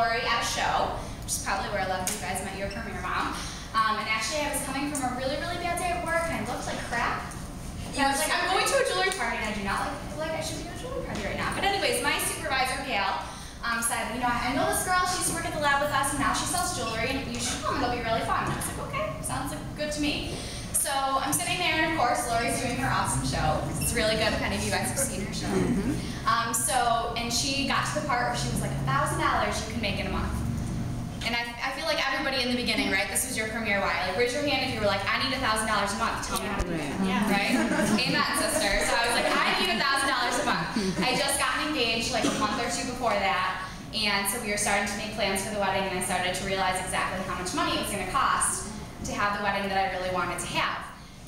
Lori at a show, which is probably where a lot of you guys met your premiere mom. And actually I was coming from a really, really bad day at work and I looked like crap. And I was like, I'm going to a jewelry party and I do not feel like I should be at a jewelry party right now. But anyways, my supervisor, Gail, said, you know, I know this girl, she used to work at the lab with us and now she sells jewelry and you should come, it'll be really fun. And I was like, okay, sounds like good to me. So I'm sitting there and of course Lori's doing her awesome show. It's really good if any of you guys have seen her show. And she got to the part where she was like, $1,000 you can make in a month. And I feel like everybody in the beginning, right, this was your premiere why. Like raise your hand if you were like, I need $1,000 a month, tell me how to do it. Yeah. Right? Amen, sister. So I was like, I need $1,000 a month. I just gotten engaged like a month or two before that. And so we were starting to make plans for the wedding and I started to realize exactly how much money it was going to cost to have the wedding that I really wanted to have.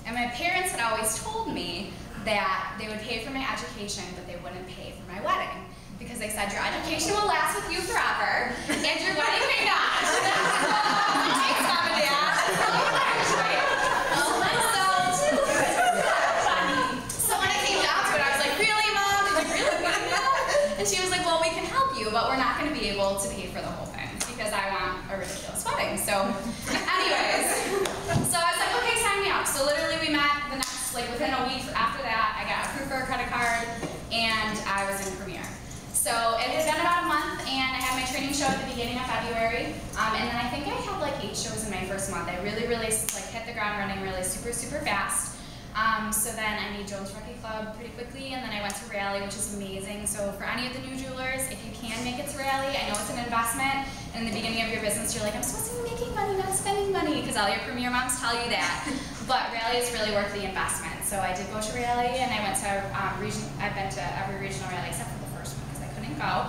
And my parents had always told me that they would pay for my education, but they wouldn't pay for my wedding. Because they said, your education will last with you forever, and your wedding may not. Thanks, Mom and Dad. So when it came down to it, I was like, really, Mom? Did you really mean that? And she was like, well, we can help you, but we're not going to be able to pay for the whole thing, because I want a ridiculous wedding. So anyways, so I was like, okay, sign me up. So literally we met the next, like within a week after that, I got approved for a credit card, and I was in Premiere. So it had been about a month, and I had my training show at the beginning of February, and then I think I had like 8 shows in my first month. I really like hit the ground running really super fast. So then I made Jones Rookie Club pretty quickly, and then I went to Rally, which is amazing. So for any of the new jewelers, if you can make it to Rally, I know it's an investment. In the beginning of your business, you're like, I'm supposed to be making money, not spending money, because all your premiere moms tell you that. But Rally is really worth the investment. So I did go to Rally, and I went to I've been to every regional Rally except for the first one because I couldn't go.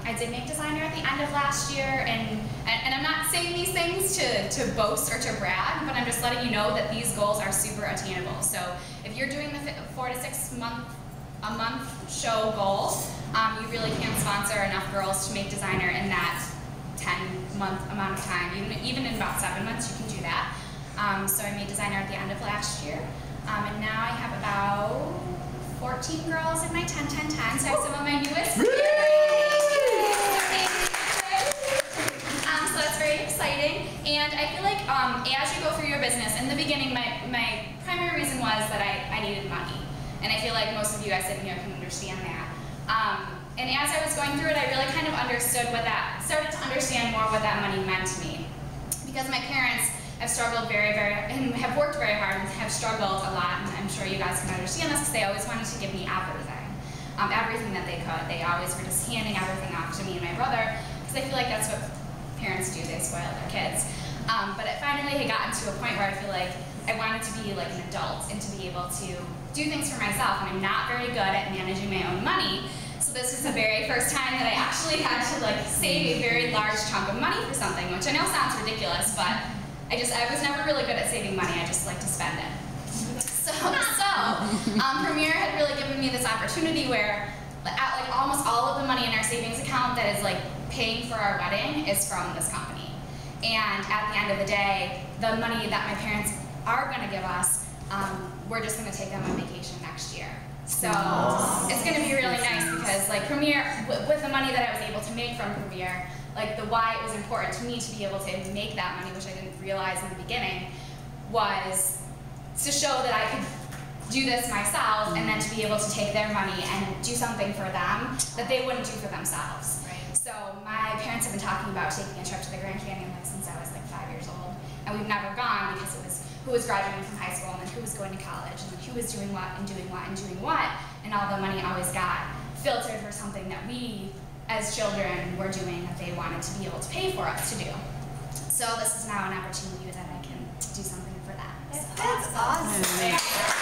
I did make designer at the end of last year, and I'm not saying these things to boast or to brag, but I'm just letting you know that these goals are super attainable. So if you're doing the 4 to 6 month show goal, you really can sponsor enough girls to make designer in that 10-month amount of time. Even in about 7 months, you can do that. So I made designer at the end of last year, and now I have about 14 girls in my 10-10-10, so I have some of my newest. So that's very exciting. And I feel like as you go through your business, in the beginning, my primary reason was that I needed money. And I feel like most of you guys sitting here can understand that. And as I was going through it, I really kind of started to understand more what that money meant to me. Because my parents have struggled and have worked very hard and have struggled a lot, and I'm sure you guys can understand this because they always wanted to give me everything. Everything that they could. They always were just handing everything off to me and my brother, because I feel like that's what parents do, they spoil their kids. But it finally had gotten to a point where I feel like I wanted to be like an adult and to be able to do things for myself, and I'm not very good at managing my own money. So this was the very first time that I actually had to like save a very large chunk of money for something, which I know sounds ridiculous, but I was never really good at saving money. I just like to spend it. So Premiere had really given me this opportunity where like almost all of the money in our savings account that is like paying for our wedding is from this company. And at the end of the day, the money that my parents are going to give us, we're just going to take them on vacation next year. So it's going to be really nice because like Premiere, with the money that I was able to make from Premiere, like the why it was important to me to be able to make that money, which I didn't realize in the beginning, was to show that I could do this myself and then to be able to take their money and do something for them that they wouldn't do for themselves. Right. So my parents have been talking about taking a trip to the Grand Canyon like since I was like 5 years old, and we've never gone because it was who was graduating from high school and then who was going to college and then who was doing what and doing what and doing what, and all the money always got filtered for something that we as children were doing that they wanted to be able to pay for us to do. So this is now an opportunity that I can do something for them. That's awesome.